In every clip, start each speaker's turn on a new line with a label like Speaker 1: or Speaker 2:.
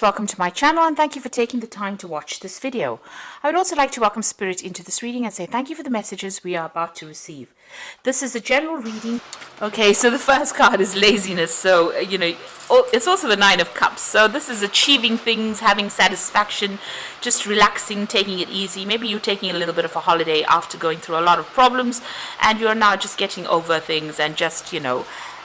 Speaker 1: Welcome to my channel and thank you for taking the time to watch this video. I would also like to welcome Spirit into this reading and say thank you for the messages we are about to receive. This is a general reading. Okay, so the first card is laziness. So, it's also the Nine of Cups. So this is achieving things, having satisfaction, just relaxing, taking it easy. Maybe you're taking a little bit of a holiday after going through a lot of problems and you're now just getting over things and just,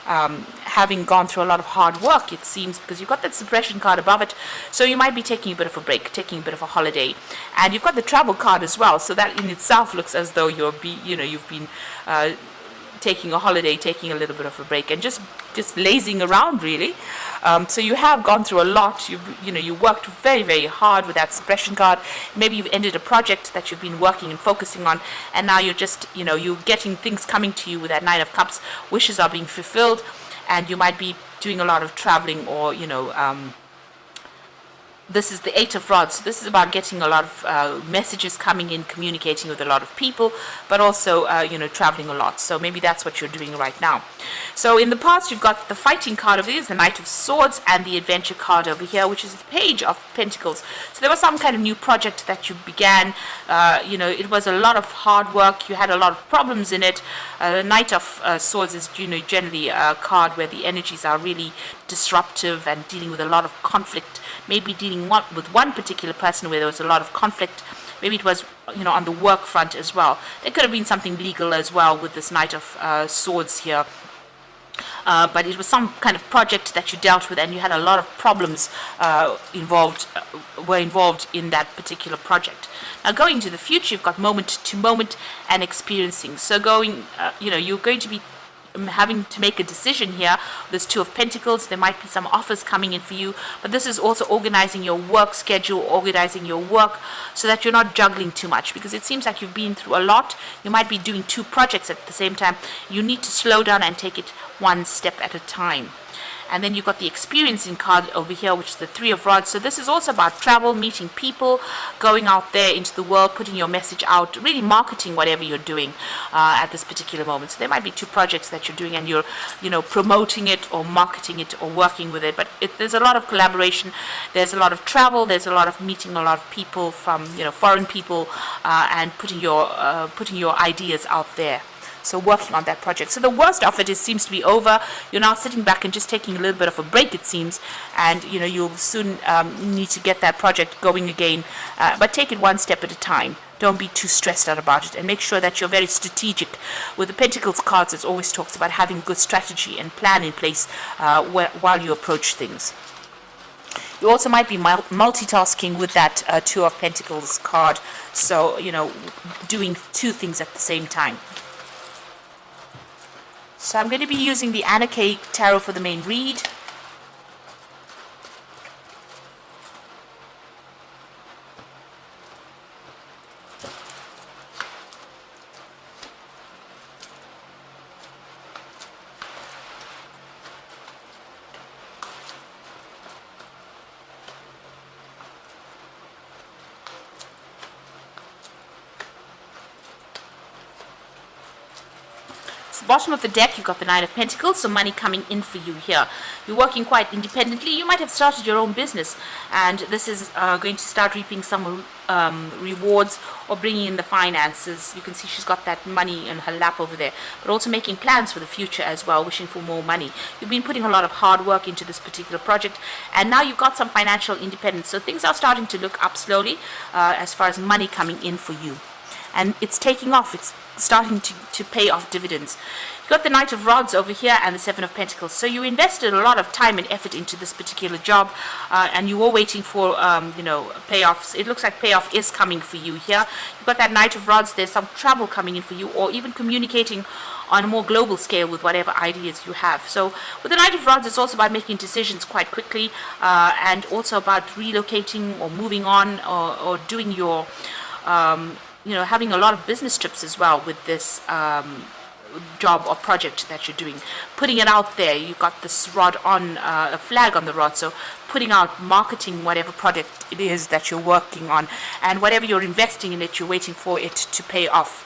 Speaker 1: having gone through a lot of hard work, it seems, because you've got that suppression card above it. So you might be taking a bit of a break, taking a bit of a holiday. And you've got the travel card as well. So that in itself looks as though you've been taking a holiday, taking a little bit of a break, and just lazing around, really. So you have gone through a lot. You worked very, very hard with that suppression card. Maybe you've ended a project that you've been working and focusing on, and now you're just, you're getting things coming to you with that Nine of Cups. Wishes are being fulfilled, and you might be doing a lot of traveling, or this is the Eight of Rods. So this is about getting a lot of messages coming in, communicating with a lot of people, but also, traveling a lot. So maybe that's what you're doing right now. So in the past, you've got the fighting card over here, the Knight of Swords, and the adventure card over here, which is the Page of Pentacles. So there was some kind of new project that you began. It was a lot of hard work. You had a lot of problems in it. Knight of Swords is, generally a card where the energies are really disruptive and dealing with a lot of conflict. Maybe dealing with one particular person where there was a lot of conflict. Maybe it was, on the work front as well. There could have been something legal as well with this Knight of Swords here. But it was some kind of project that you dealt with, and you had a lot of problems involved in that particular project. Now, going to the future, you've got moment to moment and experiencing. So you're going to be having to make a decision here. There's Two of Pentacles. There might be some offers coming in for you, but this is also organizing your work schedule, organizing your work so that you're not juggling too much, because it seems like you've been through a lot. You might be doing two projects at the same time. You need to slow down and take it one step at a time. And then you've got the experiencing card over here, which is the Three of Rods. So this is also about travel, meeting people, going out there into the world, putting your message out, really marketing whatever you're doing at this particular moment. So there might be two projects that you're doing and you're, promoting it or marketing it or working with it. But there's a lot of collaboration. There's a lot of travel. There's a lot of meeting a lot of people from, foreign people and putting your ideas out there. So working on that project. So the worst of it seems to be over. You're now sitting back and just taking a little bit of a break, it seems. And, you'll soon need to get that project going again. But take it one step at a time. Don't be too stressed out about it. And make sure that you're very strategic. With the Pentacles cards, it always talks about having good strategy and plan in place while you approach things. You also might be multitasking with that Two of Pentacles card. So, doing two things at the same time. So I'm going to be using the Anna K Tarot for the main read. Bottom of the deck, you've got the Nine of Pentacles, so money coming in for you here. You're working quite independently. You might have started your own business, and this is going to start reaping some rewards or bringing in the finances. You can see she's got that money in her lap over there, but also making plans for the future as well, wishing for more money. You've been putting a lot of hard work into this particular project, and now you've got some financial independence. So things are starting to look up slowly as far as money coming in for you. And it's taking off. It's starting to pay off dividends. You've got the Knight of Rods over here and the Seven of Pentacles. So you invested a lot of time and effort into this particular job, and you were waiting for, payoffs. It looks like payoff is coming for you here. You've got that Knight of Rods. There's some travel coming in for you, or even communicating on a more global scale with whatever ideas you have. So with the Knight of Rods, it's also about making decisions quite quickly, and also about relocating or moving on, or doing your having a lot of business trips as well with this job or project that you're doing. Putting it out there. You've got this rod on, a flag on the rod, so putting out, marketing whatever project it is that you're working on, and whatever you're investing in it, you're waiting for it to pay off.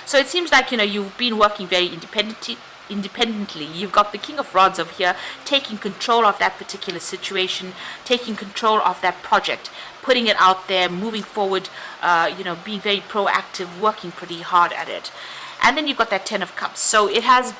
Speaker 1: So it seems like, you've been working very independently, independently. You've got the King of Rods over here taking control of that particular situation, taking control of that project, putting it out there, moving forward, being very proactive, working pretty hard at it. And then you've got that Ten of Cups. So it has,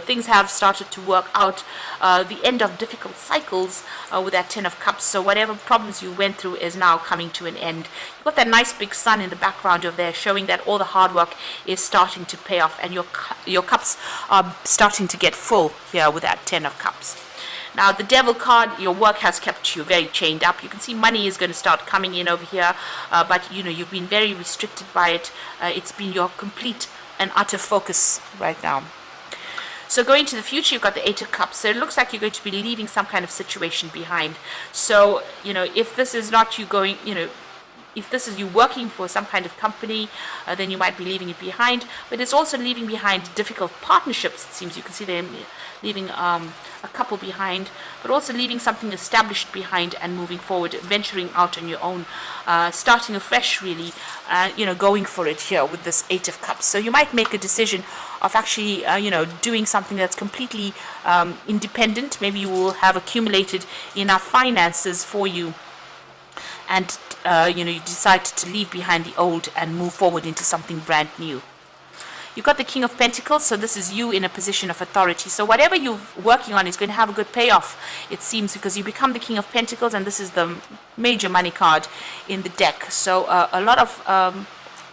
Speaker 1: things have started to work out. The end of difficult cycles with that Ten of Cups. So whatever problems you went through is now coming to an end. You've got that nice big sun in the background over there, showing that all the hard work is starting to pay off, and your cups are starting to get full here with that Ten of Cups. Now, the Devil card, your work has kept you very chained up. You can see money is going to start coming in over here, but you've been very restricted by it. It's been your complete and utter focus right now. So going to the future, you've got the Eight of Cups. So it looks like you're going to be leaving some kind of situation behind. So, if this is not you going, if this is you working for some kind of company, then you might be leaving it behind. But it's also leaving behind difficult partnerships, it seems. You can see them leaving a couple behind, but also leaving something established behind and moving forward, venturing out on your own, starting afresh, really, going for it here with this Eight of Cups. So you might make a decision of actually, doing something that's completely independent. Maybe you will have accumulated enough finances for you, and you decide to leave behind the old and move forward into something brand new. You've got the King of Pentacles, so this is you in a position of authority. So whatever you're working on is going to have a good payoff, it seems, because you become the King of Pentacles, and this is the major money card in the deck. So a lot of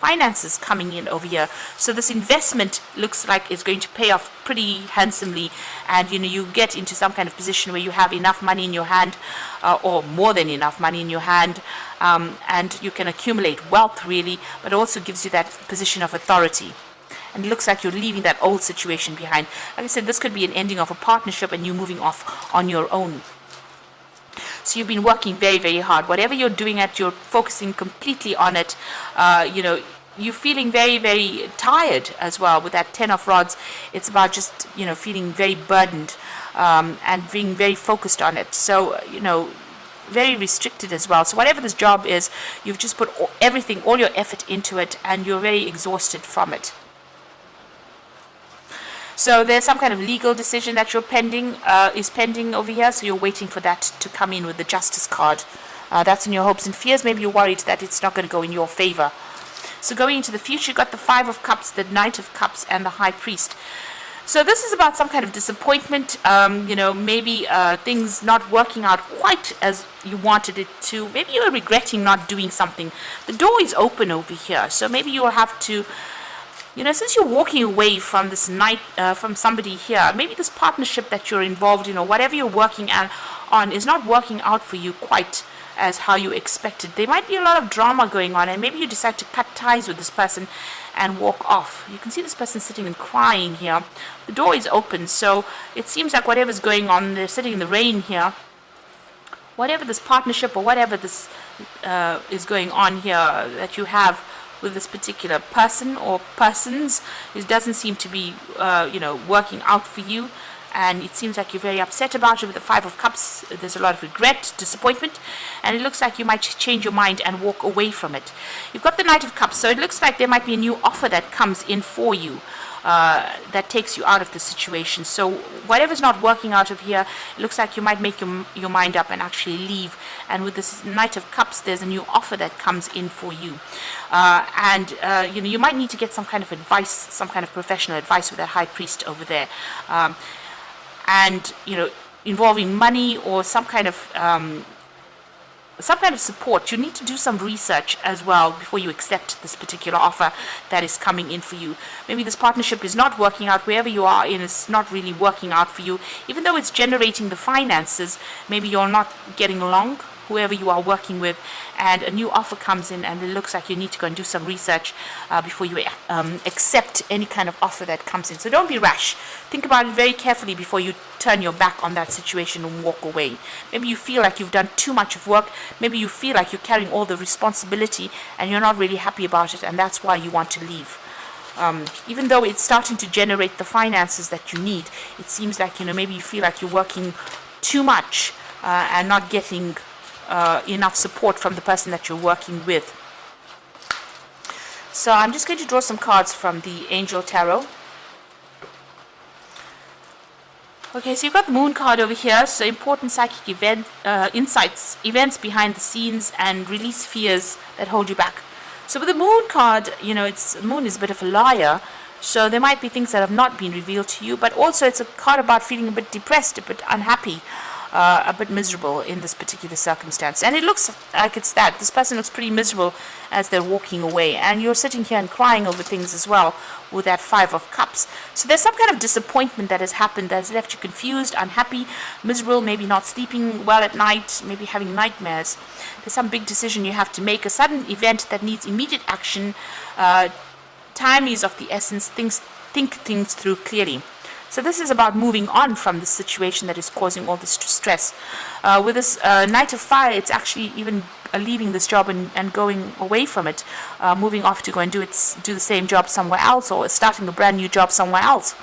Speaker 1: finances coming in over here. So this investment looks like it's going to pay off pretty handsomely, and you get into some kind of position where you have enough money in your hand, or more than enough money in your hand, and you can accumulate wealth, really, but also gives you that position of authority. And it looks like you're leaving that old situation behind. Like I said, this could be an ending of a partnership and you moving off on your own. So you've been working very, very hard. Whatever you're doing you're focusing completely on it. You're feeling very, very tired as well with that Ten of Rods. It's about just, feeling very burdened, and being very focused on it. So, very restricted as well. So whatever this job is, you've just put everything, all your effort into it, and you're very exhausted from it. So there's some kind of legal decision that you're is pending over here. So you're waiting for that to come in with the Justice card. That's in your hopes and fears. Maybe you're worried that it's not going to go in your favor. So going into the future, you've got the Five of Cups, the Knight of Cups, and the High Priest. So this is about some kind of disappointment, maybe things not working out quite as you wanted it to. Maybe you're regretting not doing something. The door is open over here. So maybe you'll have to, since you're walking away from this from somebody here, maybe this partnership that you're involved in, or whatever you're working on is not working out for you quite as how you expected. There might be a lot of drama going on, and maybe you decide to cut ties with this person and walk off. You can see this person sitting and crying here. The door is open, so it seems like whatever's going on, they're sitting in the rain here. Whatever this partnership or whatever this is going on here that you have with this particular person or persons, it doesn't seem to be, working out for you. And it seems like you're very upset about it with the Five of Cups. There's a lot of regret, disappointment, and it looks like you might change your mind and walk away from it. You've got the Knight of Cups, so it looks like there might be a new offer that comes in for you that takes you out of the situation. So whatever's not working out of here, it looks like you might make your mind up and actually leave. And with this Knight of Cups, there's a new offer that comes in for you. You might need to get some kind of advice, some kind of professional advice with that High Priest over there. Involving money or some kind of support. You need to do some research as well before you accept this particular offer that is coming in for you. Maybe this partnership is not working out. Wherever you are in, it's not really working out for you. Even though it's generating the finances, maybe you're not getting along, whoever you are working with, and a new offer comes in, and it looks like you need to go and do some research before you accept any kind of offer that comes in. So don't be rash. Think about it very carefully before you turn your back on that situation and walk away. Maybe you feel like you've done too much of work. Maybe you feel like you're carrying all the responsibility and you're not really happy about it, and that's why you want to leave. Even though it's starting to generate the finances that you need, it seems like, maybe you feel like you're working too much and not getting enough support from the person that you're working with. So I'm just going to draw some cards from the Angel Tarot. Okay, so you've got the moon card over here. So important psychic insights, events behind the scenes, and release fears that hold you back. So with the moon card, moon is a bit of a liar. So there might be things that have not been revealed to you, but also it's a card about feeling a bit depressed, a bit unhappy, a bit miserable in this particular circumstance. And it looks like it's that. This person looks pretty miserable as they're walking away. And you're sitting here and crying over things as well with that Five of Cups. So there's some kind of disappointment that has happened that has left you confused, unhappy, miserable, maybe not sleeping well at night, maybe having nightmares. There's some big decision you have to make, a sudden event that needs immediate action. Time is of the essence. Think things through clearly. So this is about moving on from the situation that is causing all this stress. With this Knight of Fire, it's actually even leaving this job and going away from it, moving off to go and do the same job somewhere else, or starting a brand new job somewhere else.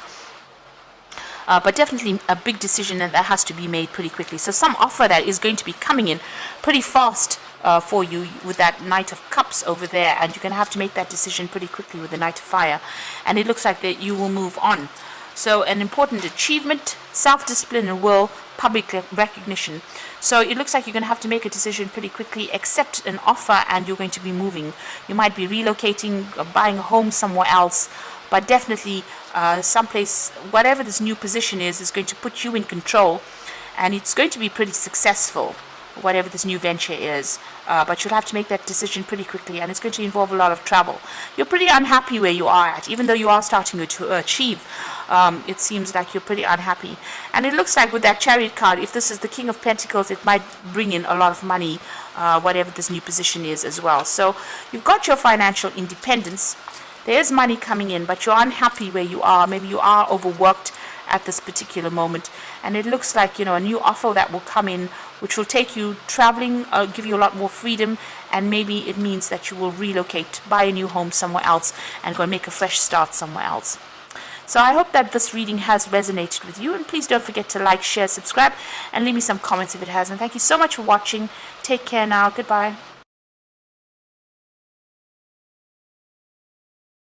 Speaker 1: But definitely a big decision that has to be made pretty quickly. So some offer that is going to be coming in pretty fast for you with that Knight of Cups over there, and you're going to have to make that decision pretty quickly with the Knight of Fire. And it looks like that you will move on. So an important achievement, self-discipline and will, public recognition. So it looks like you're going to have to make a decision pretty quickly, accept an offer, and you're going to be moving. You might be relocating, buying a home somewhere else, but definitely someplace, whatever this new position is going to put you in control, and it's going to be pretty successful, whatever this new venture is. But you'll have to make that decision pretty quickly, and it's going to involve a lot of travel. You're pretty unhappy where you are at, even though you are starting to achieve. It seems like you're pretty unhappy. And it looks like with that Chariot card, if this is the King of Pentacles, it might bring in a lot of money, whatever this new position is as well. So you've got your financial independence. There's money coming in, but you're unhappy where you are. Maybe you are overworked at this particular moment, and it looks like a new offer that will come in, which will take you traveling, give you a lot more freedom, and maybe it means that you will relocate, buy a new home somewhere else, and go and make a fresh start somewhere else. So I hope that this reading has resonated with you, and please don't forget to like, share, subscribe, and leave me some comments if it has. And thank you so much for watching. Take care now. Goodbye.